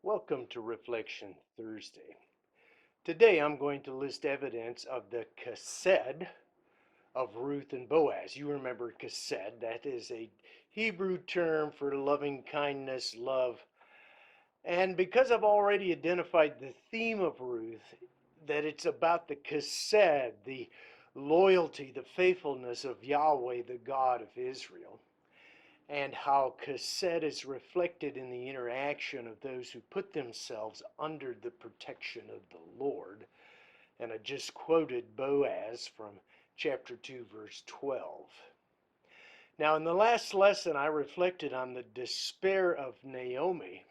Welcome to Reflection Thursday. Today I'm going to list evidence of the Chesed of Ruth and Boaz. You remember Chesed, that is a Hebrew term for loving kindness, love. And because I've already identified the theme of Ruth, that it's about the Chesed, the loyalty, the faithfulness of Yahweh, the God of Israel, and how Chesed is reflected in the interaction of those who put themselves under the protection of the Lord. And I just quoted Boaz from chapter 2, verse 12. Now, in the last lesson, I reflected on the despair of Naomi,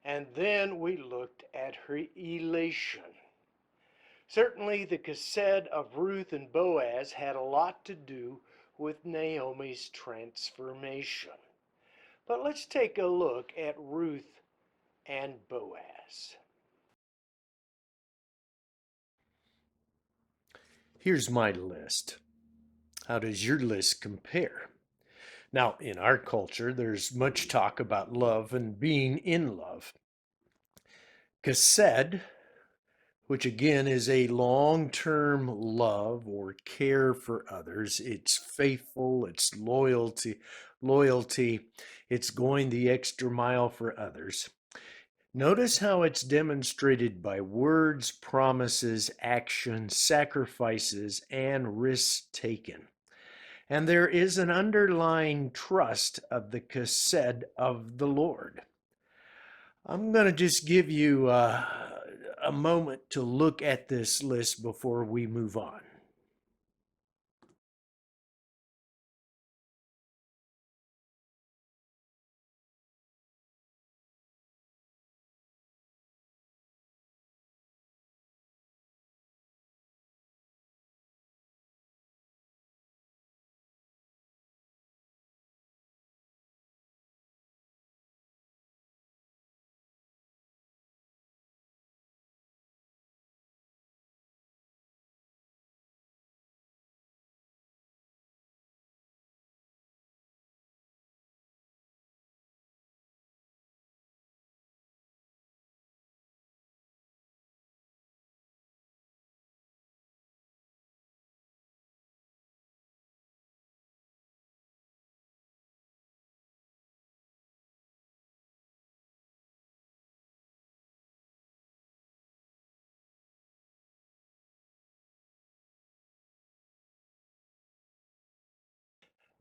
and then we looked at her elation. Certainly, the Chesed of Ruth and Boaz had a lot to do with Naomi's transformation. But let's take a look at Ruth and Boaz. Here's my list. How does your list compare? Now, in our culture, there's much talk about love and being in love. Chesed, which again is a long-term love or care for others. It's faithful, it's loyalty, it's going the extra mile for others. Notice how it's demonstrated by words, promises, actions, sacrifices, and risks taken. And there is an underlying trust of the Chesed of the Lord. I'm going to just give you a moment to look at this list before we move on.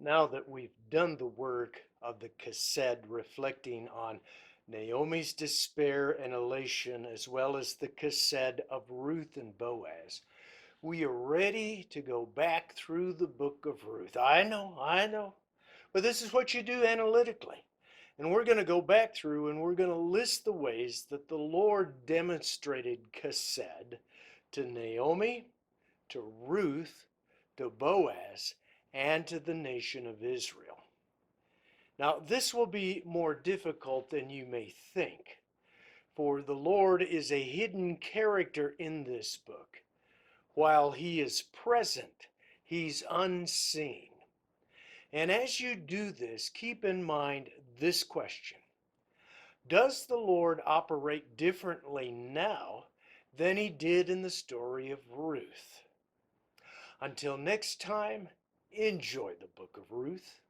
Now that we've done the work of the Chesed, reflecting on Naomi's despair and elation, as well as the Chesed of Ruth and Boaz, we are ready to go back through the book of Ruth. I know. But this is what you do analytically. And we're going to go back through and we're going to list the ways that the Lord demonstrated Chesed to Naomi, to Ruth, to Boaz, and to the nation of Israel. Now, this will be more difficult than you may think, for the Lord is a hidden character in this book. While he is present, he's unseen. And as you do this, keep in mind this question. Does the Lord operate differently now than he did in the story of Ruth? Until next time, enjoy the book of Ruth.